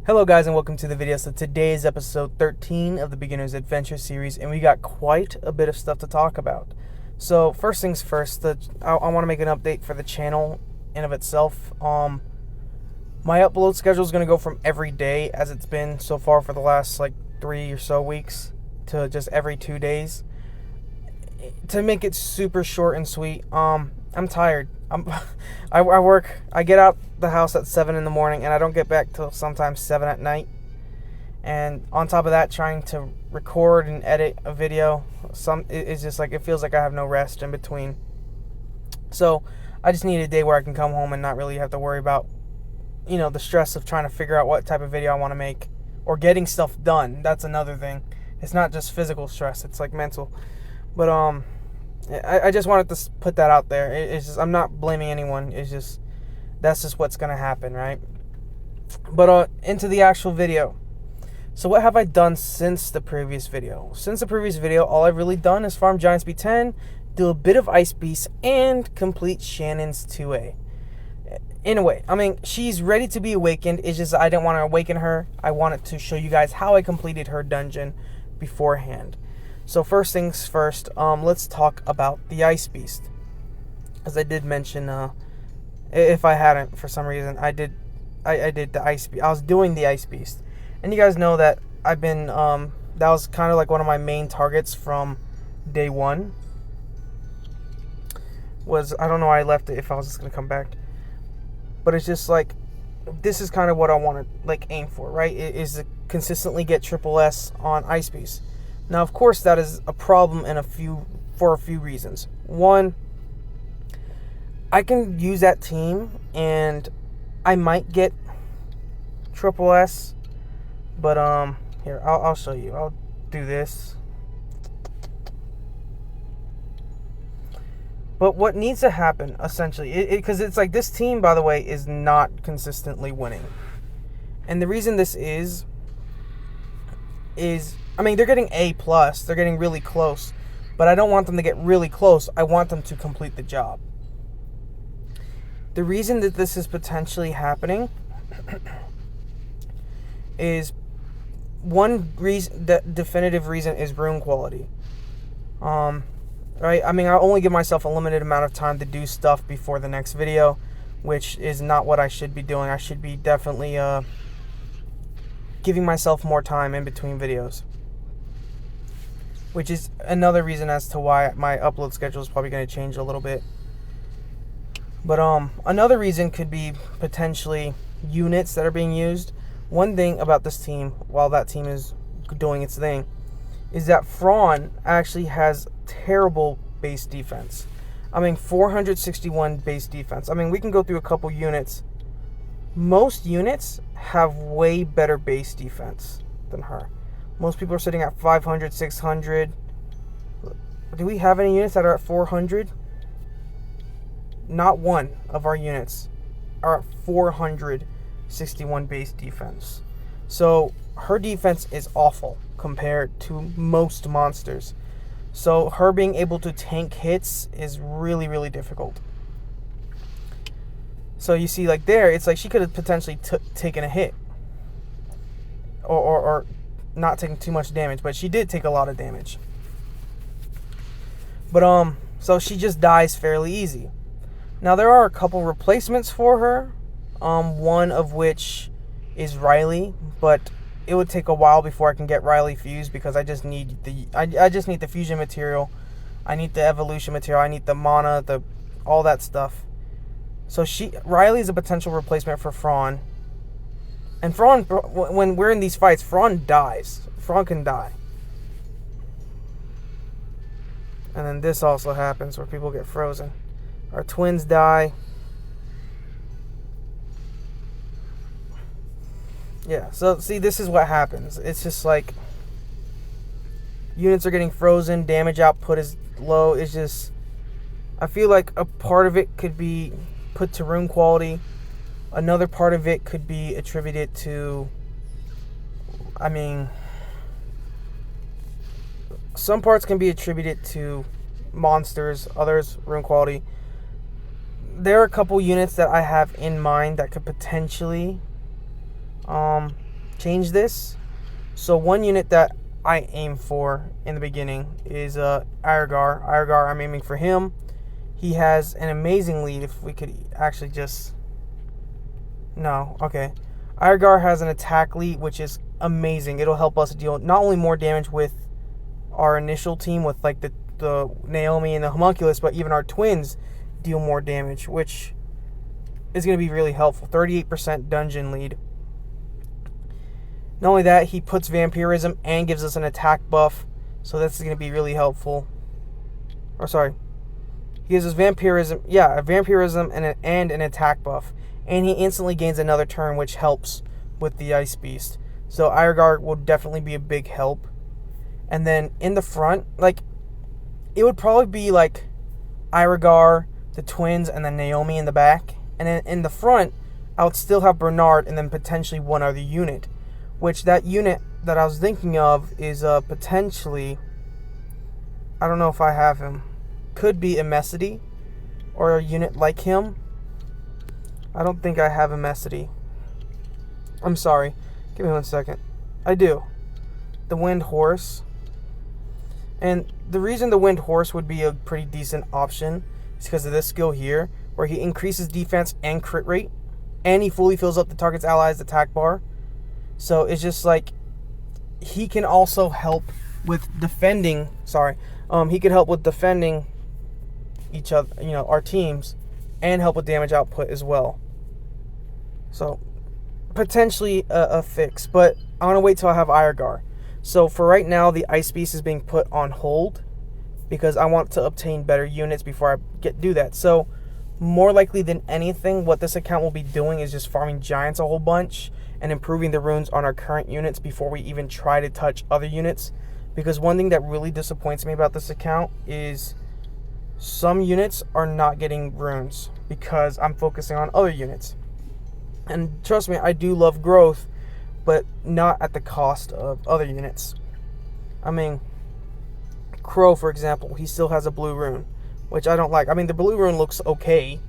Hello guys and welcome to the video. So today is episode 13 of the Beginner's Adventure series and we got quite a bit of stuff to talk about. So first things first, I want to make an update for the channel in of itself. My upload schedule is going to go from every day as it's been so far for the last 3 or so weeks to just every 2 days. To make it super short and sweet, I'm tired. I work. I get out the house at 7 in the morning, and I don't get back till sometimes 7 at night. And on top of that, trying to record and edit a video, it's just it feels like I have no rest in between. So I just need a day where I can come home and not really have to worry about, the stress of trying to figure out what type of video I want to make or getting stuff done. That's another thing. It's not just physical stress; it's mental. But I just wanted to put that out there. It's just, I'm not blaming anyone. It's just, that's just what's going to happen, right? But into the actual video. So what have I done since the previous video? Since the previous video, all I've really done is farm Giants B10, do a bit of Ice Beast, and complete Shannon's 2A. In a way, she's ready to be awakened. It's just I didn't want to awaken her. I wanted to show you guys how I completed her dungeon beforehand. So first things first, let's talk about the Ice Beast. As I did mention, if I hadn't for some reason, I did the Ice Beast. I was doing the Ice Beast, and you guys know that I've been that was kind of one of my main targets from day one. I don't know why I left it if I was just gonna come back, but it's just this is kind of what I want to aim for, right? It is to consistently get triple S on Ice Beast. Now, of course, that is a problem for a few reasons. One, I can use that team, and I might get triple S, but here, I'll show you. I'll do this. But what needs to happen, essentially, because it's this team, by the way, is not consistently winning, and the reason this is they're getting A+, they're getting really close, but I don't want them to get really close. I want them to complete the job. The reason that this is potentially happening is one reason, the definitive reason is rune quality. Right? I only give myself a limited amount of time to do stuff before the next video, which is not what I should be doing. I should be definitely giving myself more time in between videos, which is another reason as to why my upload schedule is probably going to change a little bit. But another reason could be potentially units that are being used. One thing about this team, while that team is doing its thing, is that Thrawn actually has terrible base defense. 461 base defense. We can go through a couple units. Most units have way better base defense than her. Most people are sitting at 500, 600. Do we have any units that are at 400? Not one of our units are at 461 base defense. So her defense is awful compared to most monsters. So her being able to tank hits is really, really difficult. So you see, there, it's she could have potentially taken a hit. Or not taking too much damage, but she did take a lot of damage. But, so she just dies fairly easy. Now, there are a couple replacements for her. One of which is Riley, but it would take a while before I can get Riley fused because I just need the fusion material. I need the evolution material. I need the mana, all that stuff. So Riley is a potential replacement for Thrawn. And Thrawn, when we're in these fights, Thrawn dies. Thrawn can die. And then this also happens where people get frozen. Our twins die. Yeah, so see, this is what happens. It's just units are getting frozen, damage output is low. It's just, I feel like a part of it could be put to rune quality. Another part of it could be attributed to, some parts can be attributed to monsters, others rune quality. There are a couple units that I have in mind that could potentially change this. So one unit that I aim for in the beginning is Irogar. Irogar, I'm aiming for him. He has an amazing lead. If we could actually just... No, okay. Irogar has an attack lead, which is amazing. It'll help us deal not only more damage with our initial team, with like the Naomi and the Homunculus, but even our twins deal more damage, which is going to be really helpful. 38% dungeon lead. Not only that, he puts vampirism and gives us an attack buff, so that's going to be really helpful. Or sorry, he gives us vampirism, a vampirism and an attack buff, and he instantly gains another turn, which helps with the Ice Beast. So Irogar will definitely be a big help. And then in the front, like, it would probably be like Irogar, the twins, and then Naomi in the back. And then in the front, I would still have Bernard and then potentially one other unit. Which that unit that I was thinking of is potentially, I don't know if I have him. Could be Emesity or a unit like him. I don't think I have Emesity. I'm sorry. Give me 1 second. I do. The Wind Horse. And the reason the Wind Horse would be a pretty decent option is because of this skill here, where he increases defense and crit rate, and he fully fills up the target's allies' attack bar. So it's just like, he can also help with defending, he could help with defending each other, our teams, and help with damage output as well. So, potentially a fix, but I want to wait till I have Irogar. So for right now, the Ice Beast is being put on hold because I want to obtain better units before I do that. So more likely than anything, what this account will be doing is just farming giants a whole bunch and improving the runes on our current units before we even try to touch other units. Because one thing that really disappoints me about this account is some units are not getting runes because I'm focusing on other units. And trust me, I do love growth, but not at the cost of other units. I mean, Crow, for example, he still has a blue rune, which I don't like. I mean, the blue rune looks okay,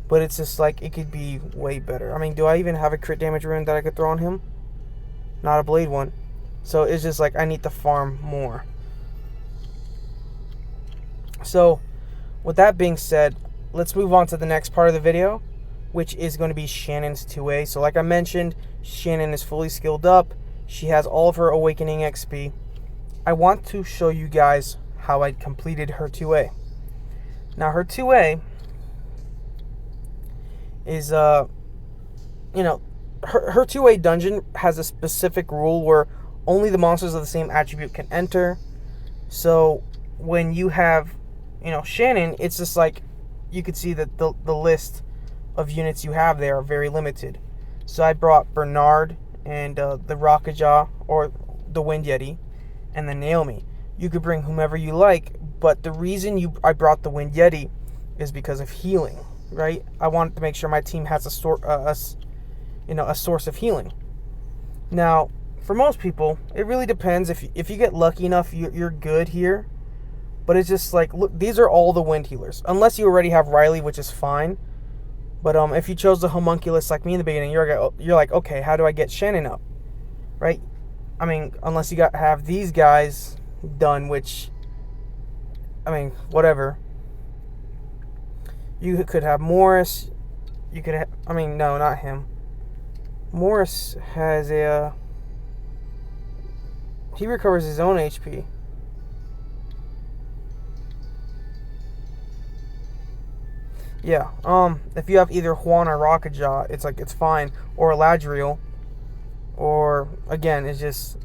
but it's just like, it could be way better. I mean, do I even have a crit damage rune that I could throw on him? Not a blade one. So it's just like, I need to farm more. So, with that being said, let's move on to the next part of the video, which is going to be Shannon's 2A. So like I mentioned, Shannon is fully skilled up. She has all of her Awakening XP. I want to show you guys how I completed her 2A. Now her 2A is, her 2A dungeon has a specific rule where only the monsters of the same attribute can enter. So when you have, Shannon, it's just like, you could see that the list of units you have there are very limited. So I brought Bernard and the Rockajaw, or the Wind Yeti, and the Naomi. You could bring whomever you like, but the reason I brought the Wind Yeti is because of healing, right? I wanted to make sure my team has a source of healing. Now, for most people, it really depends. If you get lucky enough, you're good here. But it's just like, look, these are all the wind healers. Unless you already have Riley, which is fine. But if you chose the Homunculus like me in the beginning, you're like, okay, how do I get Shannon up? Right? I mean, unless you have these guys done, which, I mean, whatever. You could have Morris. You could have, no, not him. Morris has he recovers his own HP. Yeah, if you have either Juan or Rockajaw, it's fine. Or Eladriel. Or, again, it's just,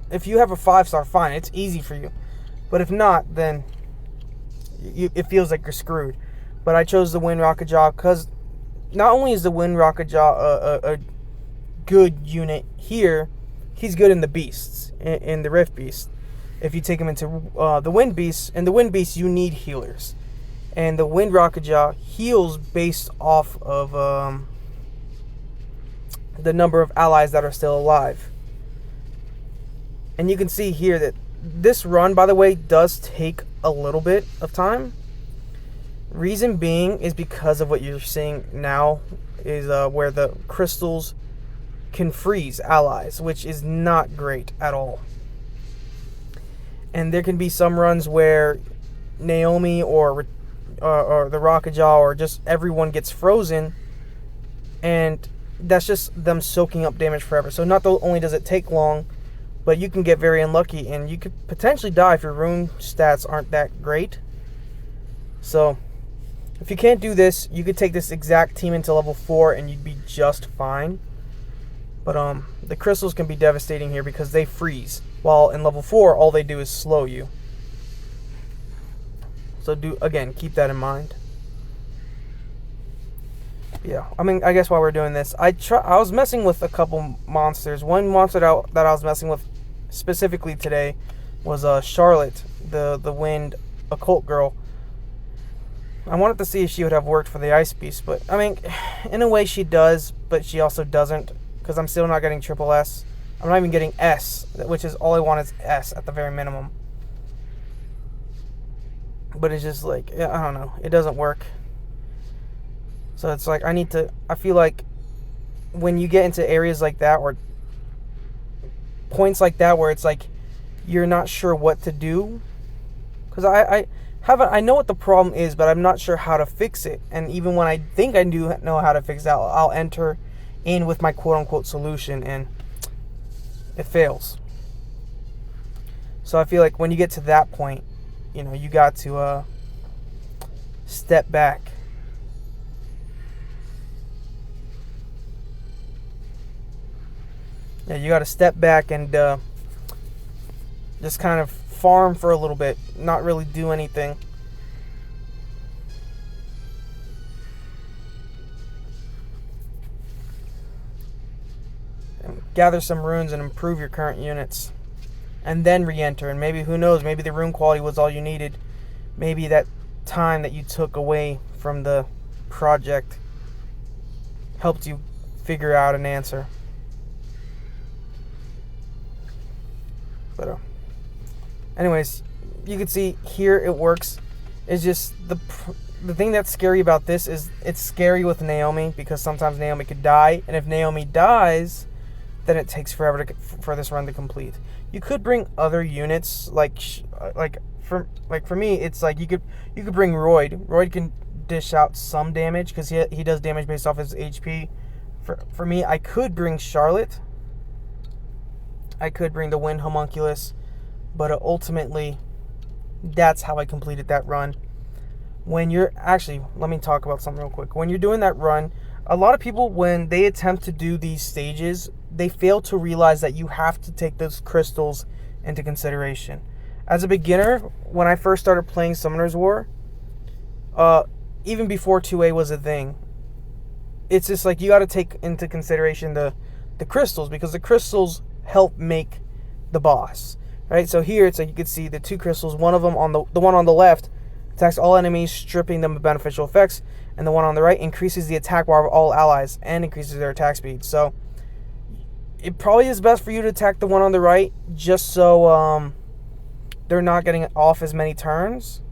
if you have a 5-star, fine, it's easy for you. But if not, then it feels like you're screwed. But I chose the Wind Rockajaw because not only is the Wind Rockajaw a good unit here, he's good in the beasts, in the Rift Beast. If you take him into the Wind Beast, in the Wind Beast you need healers. And the Wind Rockajaw heals based off of the number of allies that are still alive. And you can see here that this run, by the way, does take a little bit of time. Reason being is because of what you're seeing now is where the crystals can freeze allies, which is not great at all. And there can be some runs where Naomi or the Rocketjaw or just everyone gets frozen, and that's just them soaking up damage forever. So not only does it take long, but you can get very unlucky, and you could potentially die if your rune stats aren't that great. So if you can't do this, you could take this exact team into level 4 and you'd be just fine. But the crystals can be devastating here because they freeze, while in level 4 all they do is slow you. So keep that in mind. Yeah, I mean, I guess while we're doing this, I was messing with a couple monsters. One monster that I was messing with specifically today was Charlotte, the wind occult girl. I wanted to see if she would have worked for the ice beast, but I mean, in a way she does, but she also doesn't, because I'm still not getting triple S. I'm not even getting S, which is all I want is S at the very minimum. But it's just like, I don't know, it doesn't work. So it's like, I feel like when you get into areas like that, or points like that where it's like you're not sure what to do, because I know what the problem is, but I'm not sure how to fix it. And even when I think I do know how to fix it, I'll enter in with my quote-unquote solution, and it fails. So I feel like when you get to that point, you got to step back. Yeah, you got to step back and just kind of farm for a little bit, not really do anything. And gather some runes and improve your current units. And then re-enter, and maybe, who knows, maybe the rune quality was all you needed. Maybe that time that you took away from the project helped you figure out an answer. But anyways, you can see here it works. It's just the thing that's scary about this is it's scary with Naomi, because sometimes Naomi could die, and if Naomi dies, then it takes forever for this run to complete. You could bring other units, like for me, it's like you could bring Royd. Royd can dish out some damage because he does damage based off his HP. For me, I could bring Charlotte. I could bring the Wind Homunculus, but ultimately, that's how I completed that run. Let me talk about something real quick. When you're doing that run, a lot of people, when they attempt to do these stages, they fail to realize that you have to take those crystals into consideration. As a beginner, when I first started playing Summoner's War, even before 2A was a thing, it's just like you got to take into consideration the crystals, because the crystals help make the boss, right? So here it's like you can see the two crystals. One of them, the one on the left, attacks all enemies, stripping them of beneficial effects, and the one on the right increases the attack bar of all allies and increases their attack speed. So it probably is best for you to attack the one on the right, just so they're not getting off as many turns,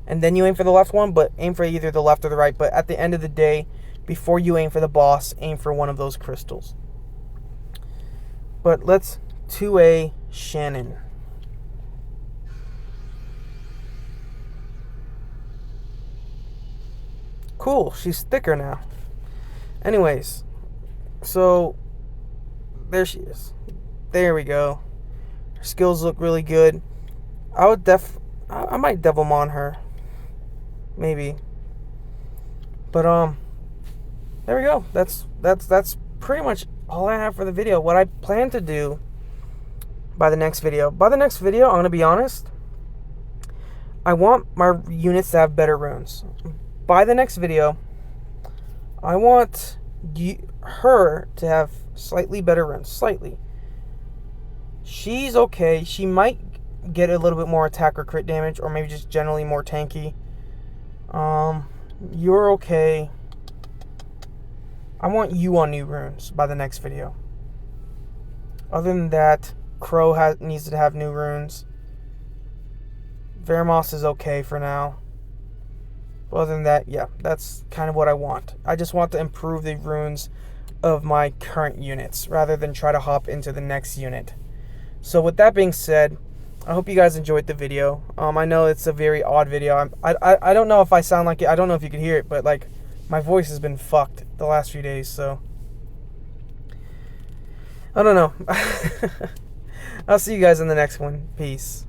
and then you aim for the left one, but aim for either the left or the right. But at the end of the day, before you aim for the boss, aim for one of those crystals. But let's 2A Shannon. Cool, she's thicker now. Anyways, so there she is. There we go. Her skills look really good. I might Devilmon her. Maybe. But there we go. That's pretty much all I have for the video. What I plan to do by the next video, I'm going to be honest, I want my units to have better runes. By the next video, I want her to have slightly better runes. Slightly. She's okay. She might get a little bit more attack or crit damage, or maybe just generally more tanky. You're okay. I want you on new runes by the next video. Other than that, Crow needs to have new runes. Veramos is okay for now. Other than that, yeah, that's kind of what I want. I just want to improve the runes of my current units rather than try to hop into the next unit. So with that being said, I hope you guys enjoyed the video. I know it's a very odd video. I don't know if I sound like it. I don't know if you can hear it, but like my voice has been fucked the last few days, so I don't know. I'll see you guys in the next one. Peace.